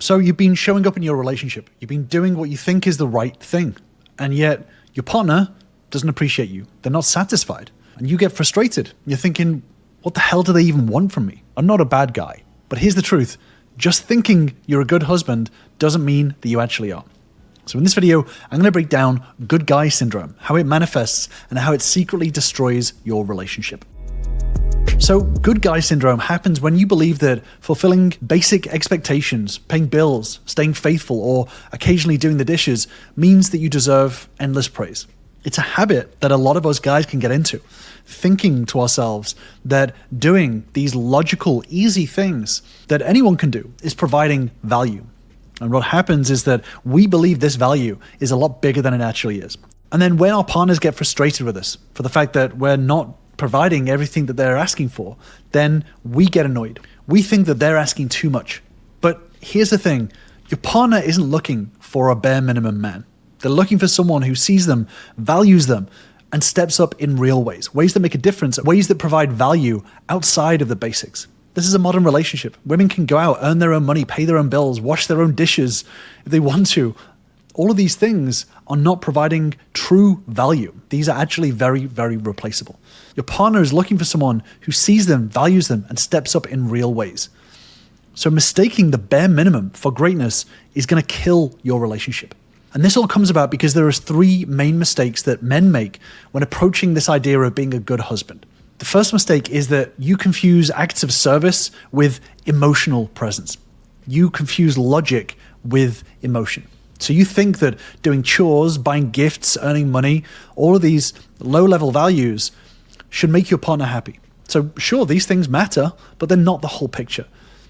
So you've been showing up in your relationship. You've been doing what you think is the right thing. And yet your partner doesn't appreciate you. They're not satisfied. And you get frustrated. You're thinking, what the hell do they even want from me? I'm not a bad guy. But here's the truth. Just thinking you're a good husband doesn't mean that you actually are. So in this video, I'm going to break down good guy syndrome, how it manifests, and how it secretly destroys your relationship. So good guy syndrome happens when you believe that fulfilling basic expectations, paying bills, staying faithful, or occasionally doing the dishes means that you deserve endless praise. It's a habit that a lot of us guys can get into, thinking to ourselves that doing these logical, easy things that anyone can do is providing value. And what happens is that we believe this value is a lot bigger than it actually is. And then when our partners get frustrated with us for the fact that we're not providing everything that they're asking for, then we get annoyed. We think that they're asking too much. But here's the thing, your partner isn't looking for a bare minimum man. They're looking for someone who sees them, values them, and steps up in real ways that make a difference, ways that provide value outside of the basics. This is a modern relationship. Women can go out, earn their own money, pay their own bills, wash their own dishes if they want to. All of these things are not providing true value. These are actually very, very replaceable. Your partner is looking for someone who sees them, values them, and steps up in real ways. So mistaking the bare minimum for greatness is going to kill your relationship. And this all comes about because there are three main mistakes that men make when approaching this idea of being a good husband. The first mistake is that you confuse acts of service with emotional presence. You confuse logic with emotion. So you think that doing chores, buying gifts, earning money, all of these low-level values should make your partner happy. So sure, these things matter, but they're not the whole picture.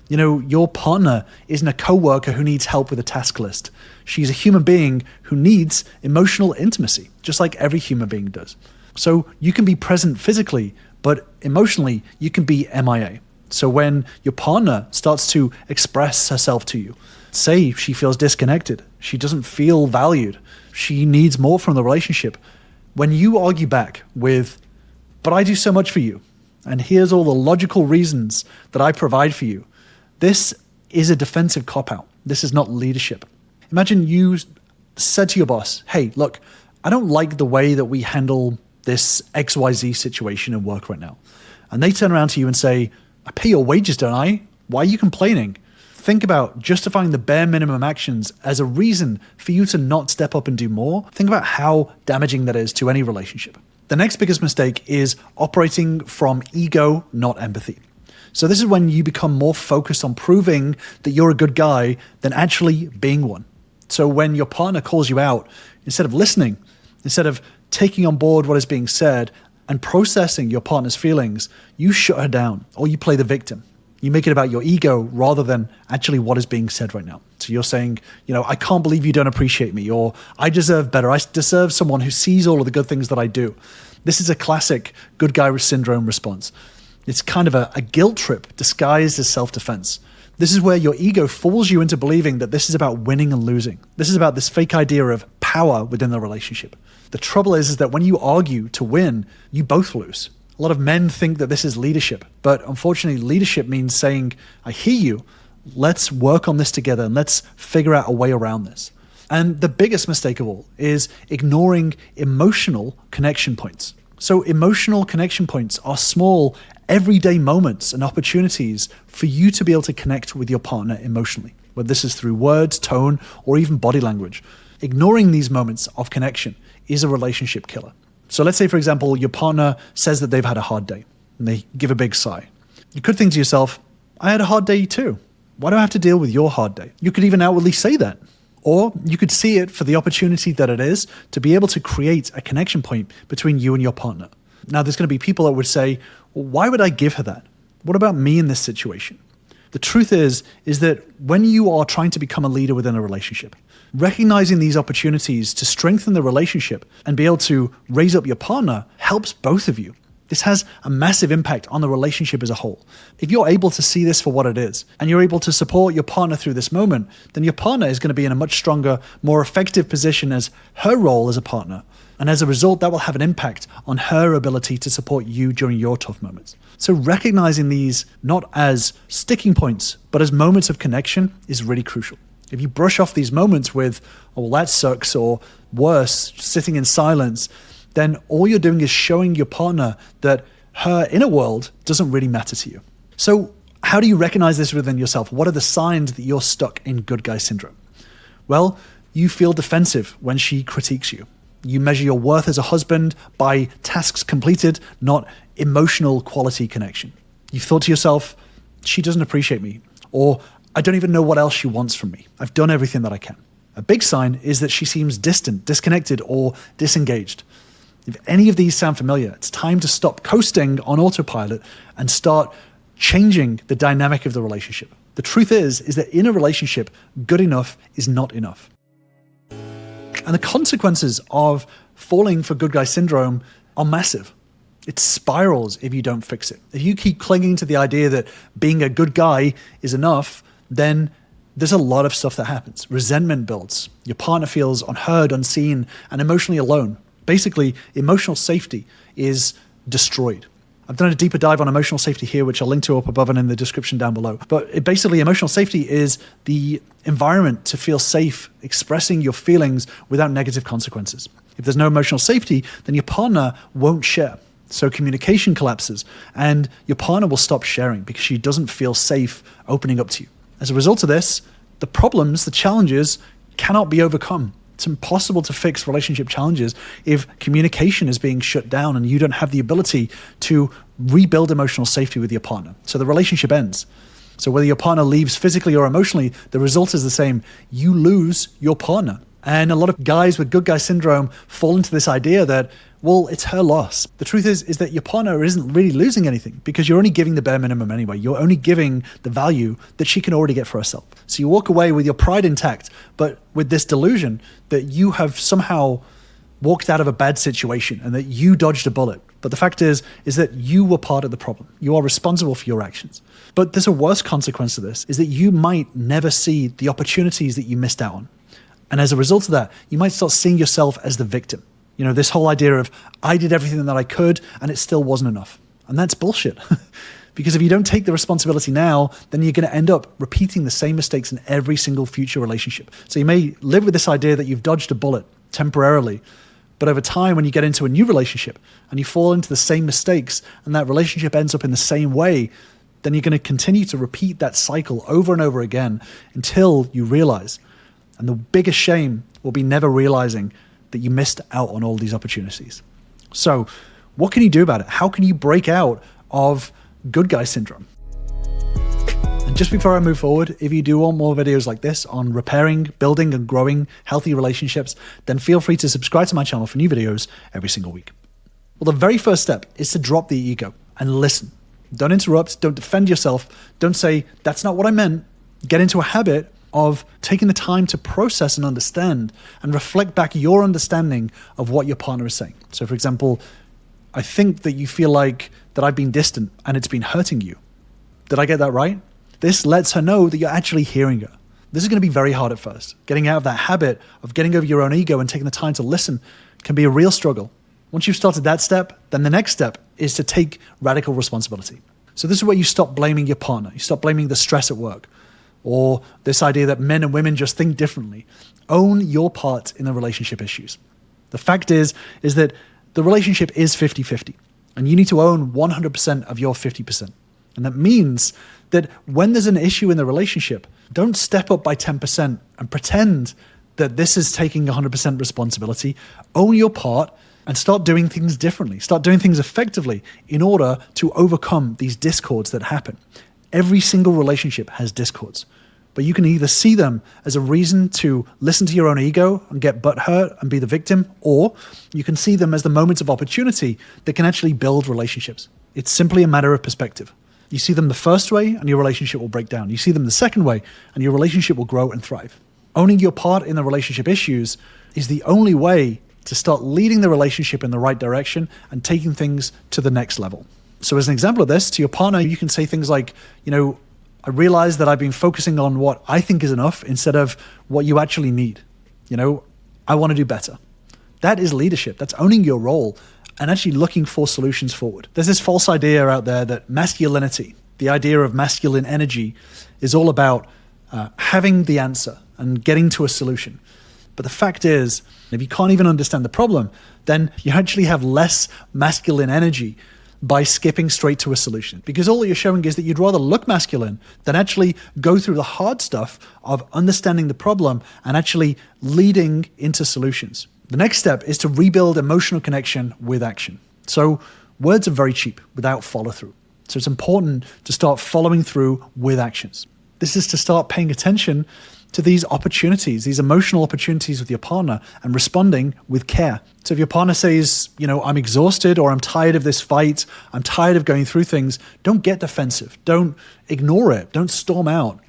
You know, your partner isn't a coworker who needs help with a task list. She's a human being who needs emotional intimacy, just like every human being does. So you can be present physically, but emotionally, you can be MIA. So when your partner starts to express herself to you, say she feels disconnected, she doesn't feel valued, she needs more from the relationship, when you argue back with, but I do so much for you, and here's all the logical reasons that I provide for you, this is a defensive cop-out. This is not leadership. Imagine you said to your boss, hey, look, I don't like the way that we handle this XYZ situation in work right now. And they turn around to you and say, I pay your wages, don't I? Why are you complaining? Think about justifying the bare minimum actions as a reason for you to not step up and do more. Think about how damaging that is to any relationship. The next biggest mistake is operating from ego, not empathy. So this is when you become more focused on proving that you're a good guy than actually being one. So when your partner calls you out, instead of listening, instead of taking on board what is being said and processing your partner's feelings, you shut her down or you play the victim. You make it about your ego rather than actually what is being said right now. So you're saying, you know, I can't believe you don't appreciate me, or I deserve better. I deserve someone who sees all of the good things that I do. This is a classic good guy syndrome response. It's kind of a guilt trip disguised as self-defense. This is where your ego fools you into believing that this is about winning and losing. This is about this fake idea of power within the relationship. The trouble is that when you argue to win, you both lose. A lot of men think that this is leadership, but unfortunately leadership means saying, I hear you, let's work on this together and let's figure out a way around this. And the biggest mistake of all is ignoring emotional connection points. So emotional connection points are small, everyday moments and opportunities for you to be able to connect with your partner emotionally, whether this is through words, tone, or even body language. Ignoring these moments of connection is a relationship killer. So let's say, for example, your partner says that they've had a hard day and they give a big sigh. You could think to yourself, I had a hard day too. Why do I have to deal with your hard day? You could even outwardly say that. Or you could see it for the opportunity that it is to be able to create a connection point between you and your partner. Now, there's going to be people that would say, well, why would I give her that? What about me in this situation? The truth is that when you are trying to become a leader within a relationship, recognizing these opportunities to strengthen the relationship and be able to raise up your partner helps both of you. This has a massive impact on the relationship as a whole. If you're able to see this for what it is, and you're able to support your partner through this moment, then your partner is going to be in a much stronger, more effective position as her role as a partner. And as a result, that will have an impact on her ability to support you during your tough moments. So recognizing these not as sticking points, but as moments of connection is really crucial. If you brush off these moments with, oh, well, that sucks, or worse, sitting in silence, then all you're doing is showing your partner that her inner world doesn't really matter to you. So how do you recognize this within yourself? What are the signs that you're stuck in good guy syndrome? Well, you feel defensive when she critiques you. You measure your worth as a husband by tasks completed, not emotional quality connection. You've thought to yourself, she doesn't appreciate me, or I don't even know what else she wants from me. I've done everything that I can. A big sign is that she seems distant, disconnected, or disengaged. If any of these sound familiar, it's time to stop coasting on autopilot and start changing the dynamic of the relationship. The truth is that in a relationship, good enough is not enough. And the consequences of falling for good guy syndrome are massive. It spirals if you don't fix it. If you keep clinging to the idea that being a good guy is enough, then there's a lot of stuff that happens. Resentment builds. Your partner feels unheard, unseen, and emotionally alone. Basically, emotional safety is destroyed. I've done a deeper dive on emotional safety here, which I'll link to up above and in the description down below. But basically, emotional safety is the environment to feel safe expressing your feelings without negative consequences. If there's no emotional safety, then your partner won't share. So communication collapses and your partner will stop sharing because she doesn't feel safe opening up to you. As a result of this, the problems, the challenges cannot be overcome. It's impossible to fix relationship challenges if communication is being shut down and you don't have the ability to rebuild emotional safety with your partner. So the relationship ends. So whether your partner leaves physically or emotionally, the result is the same. You lose your partner. And a lot of guys with good guy syndrome fall into this idea that, well, it's her loss. The truth is that your partner isn't really losing anything because you're only giving the bare minimum anyway. You're only giving the value that she can already get for herself. So you walk away with your pride intact, but with this delusion that you have somehow walked out of a bad situation and that you dodged a bullet. But the fact is that you were part of the problem. You are responsible for your actions. But there's a worse consequence to this, is that you might never see the opportunities that you missed out on. And as a result of that, you might start seeing yourself as the victim. You know, this whole idea of, I did everything that I could and it still wasn't enough. And that's bullshit. Because if you don't take the responsibility now, then you're going to end up repeating the same mistakes in every single future relationship. So you may live with this idea that you've dodged a bullet temporarily, but over time, when you get into a new relationship and you fall into the same mistakes and that relationship ends up in the same way, then you're going to continue to repeat that cycle over and over again until you realize. And the biggest shame will be never realizing that you missed out on all these opportunities. So what can you do about it? How can you break out of good guy syndrome? And just before I move forward, if you do want more videos like this on repairing, building, and growing healthy relationships, then feel free to subscribe to my channel for new videos every single week. Well, the very first step is to drop the ego and listen. Don't interrupt, don't defend yourself, don't say, that's not what I meant. Get into a habit of taking the time to process and understand and reflect back your understanding of what your partner is saying. So for example, I think that you feel like that I've been distant and it's been hurting you. Did I get that right? This lets her know that you're actually hearing her. This is going to be very hard at first. Getting out of that habit of getting over your own ego and taking the time to listen can be a real struggle. Once you've started that step, then the next step is to take radical responsibility. So this is where you stop blaming your partner. You stop blaming the stress at work, or this idea that men and women just think differently. Own your part in the relationship issues. The fact is that the relationship is 50-50, and you need to own 100% of your 50%. And that means that when there's an issue in the relationship, don't step up by 10% and pretend that this is taking 100% responsibility. Own your part and start doing things differently. Start doing things effectively in order to overcome these discords that happen. Every single relationship has discords, but you can either see them as a reason to listen to your own ego and get butthurt and be the victim, or you can see them as the moments of opportunity that can actually build relationships. It's simply a matter of perspective. You see them the first way and your relationship will break down. You see them the second way and your relationship will grow and thrive. Owning your part in the relationship issues is the only way to start leading the relationship in the right direction and taking things to the next level. So as an example of this, to your partner, you can say things like, I realize that I've been focusing on what I think is enough instead of what you actually need. I want to do better. That is leadership. That's owning your role and actually looking for solutions forward. There's this false idea out there that masculinity, the idea of masculine energy, is all about having the answer and getting to a solution. But the fact is, if you can't even understand the problem, then you actually have less masculine energy by skipping straight to a solution. Because all that you're showing is that you'd rather look masculine than actually go through the hard stuff of understanding the problem and actually leading into solutions. The next step is to rebuild emotional connection with action. So words are very cheap without follow through. So it's important to start following through with actions. This is to start paying attention to these opportunities, these emotional opportunities with your partner, and responding with care. So if your partner says, I'm exhausted, or I'm tired of this fight, I'm tired of going through things, don't get defensive. Don't ignore it. Don't storm out.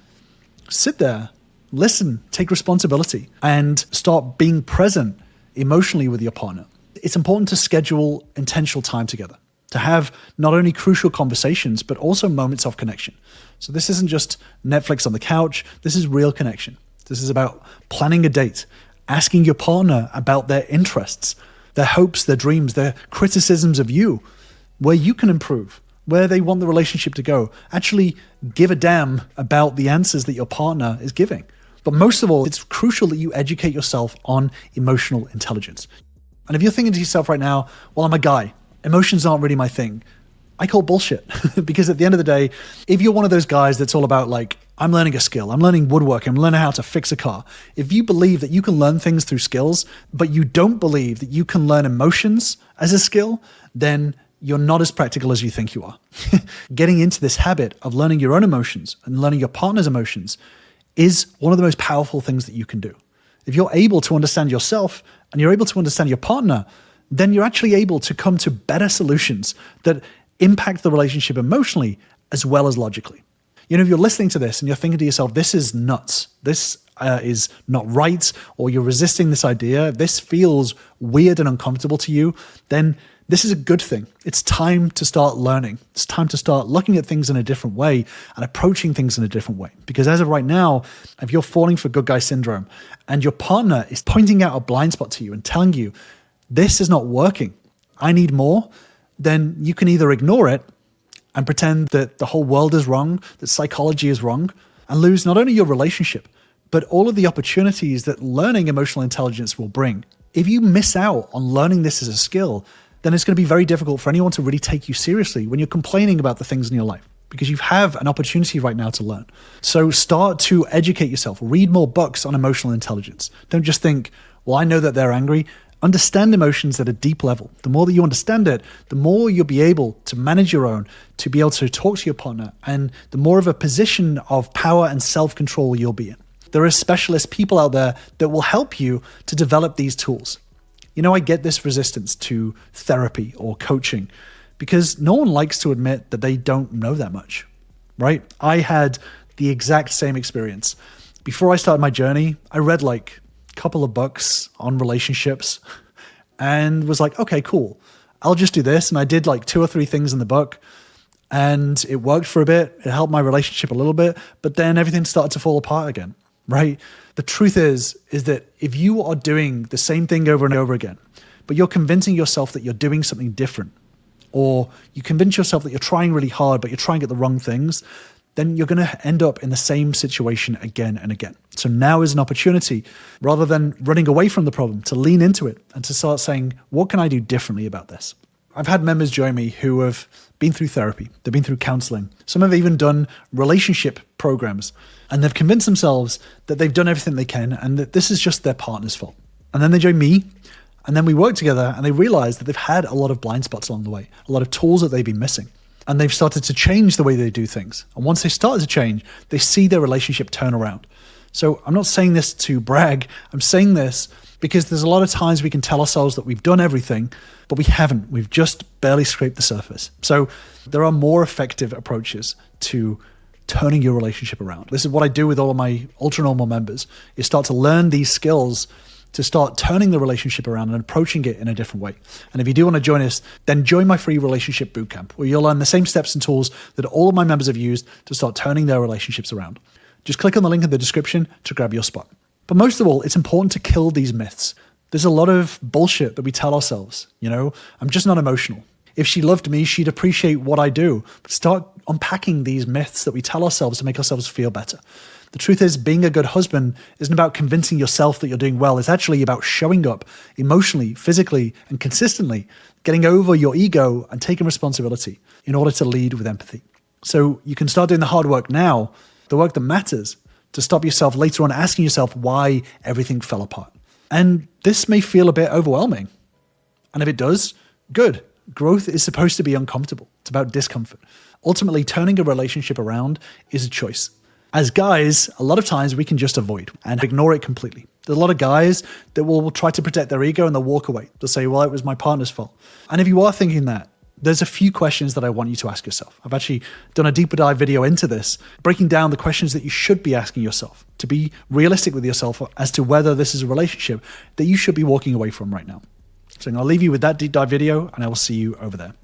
Sit there, listen, take responsibility, and start being present emotionally with your partner. It's important to schedule intentional time together, to have not only crucial conversations, but also moments of connection. So this isn't just Netflix on the couch. This is real connection. This is about planning a date, asking your partner about their interests, their hopes, their dreams, their criticisms of you, where you can improve, where they want the relationship to go. Actually give a damn about the answers that your partner is giving. But most of all, it's crucial that you educate yourself on emotional intelligence. And if you're thinking to yourself right now, well, I'm a guy, emotions aren't really my thing, I call bullshit. Because at the end of the day, if you're one of those guys that's all about I'm learning a skill, I'm learning woodworking, I'm learning how to fix a car. If you believe that you can learn things through skills, but you don't believe that you can learn emotions as a skill, then you're not as practical as you think you are. Getting into this habit of learning your own emotions and learning your partner's emotions is one of the most powerful things that you can do. If you're able to understand yourself and you're able to understand your partner, then you're actually able to come to better solutions that impact the relationship emotionally as well as logically. If you're listening to this and you're thinking to yourself, this is nuts, this is not right, or you're resisting this idea, this feels weird and uncomfortable to you, then this is a good thing. It's time to start learning. It's time to start looking at things in a different way and approaching things in a different way. Because as of right now, if you're falling for good guy syndrome and your partner is pointing out a blind spot to you and telling you, this is not working, I need more, then you can either ignore it and pretend that the whole world is wrong, that psychology is wrong, and lose not only your relationship, but all of the opportunities that learning emotional intelligence will bring. If you miss out on learning this as a skill, then it's going to be very difficult for anyone to really take you seriously when you're complaining about the things in your life, because you have an opportunity right now to learn. So start to educate yourself. Read more books on emotional intelligence. Don't just think, well, I know that they're angry. Understand emotions at a deep level. The more that you understand it, the more you'll be able to manage your own, to be able to talk to your partner, and the more of a position of power and self-control you'll be in. There are specialist people out there that will help you to develop these tools. I get this resistance to therapy or coaching because no one likes to admit that they don't know that much, right? I had the exact same experience. Before I started my journey, I read a couple of books on relationships and was like, okay, cool. I'll just do this. And I did 2 or 3 things in the book and it worked for a bit. It helped my relationship a little bit, but then everything started to fall apart again, right? The truth is that if you are doing the same thing over and over again, but you're convincing yourself that you're doing something different, or you convince yourself that you're trying really hard, but you're trying at the wrong things, then you're going to end up in the same situation again and again. So now is an opportunity, rather than running away from the problem, to lean into it and to start saying, what can I do differently about this? I've had members join me who have been through therapy. They've been through counseling. Some have even done relationship programs, and they've convinced themselves that they've done everything they can and that this is just their partner's fault. And then they join me, and then we work together, and they realize that they've had a lot of blind spots along the way, a lot of tools that they've been missing. And they've started to change the way they do things. And once they started to change, they see their relationship turn around. So I'm not saying this to brag. I'm saying this because there's a lot of times we can tell ourselves that we've done everything, but we haven't. We've just barely scraped the surface. So there are more effective approaches to turning your relationship around. This is what I do with all of my ultra normal members, is start to learn these skills to start turning the relationship around and approaching it in a different way. And if you do want to join us, then join my free relationship bootcamp, where you'll learn the same steps and tools that all of my members have used to start turning their relationships around. Just click on the link in the description to grab your spot. But most of all, it's important to kill these myths. There's a lot of bullshit that we tell ourselves. I'm just not emotional. If she loved me, she'd appreciate what I do. But start unpacking these myths that we tell ourselves to make ourselves feel better. The truth is, being a good husband isn't about convincing yourself that you're doing well. It's actually about showing up emotionally, physically, and consistently, getting over your ego and taking responsibility in order to lead with empathy. So you can start doing the hard work now, the work that matters, to stop yourself later on asking yourself why everything fell apart. And this may feel a bit overwhelming. And if it does, good. Growth is supposed to be uncomfortable. It's about discomfort. Ultimately, turning a relationship around is a choice. As guys, a lot of times we can just avoid and ignore it completely. There's a lot of guys that will try to protect their ego and they'll walk away. They'll say, well, it was my partner's fault. And if you are thinking that, there's a few questions that I want you to ask yourself. I've actually done a deeper dive video into this, breaking down the questions that you should be asking yourself to be realistic with yourself as to whether this is a relationship that you should be walking away from right now. So I'll leave you with that deep dive video and I will see you over there.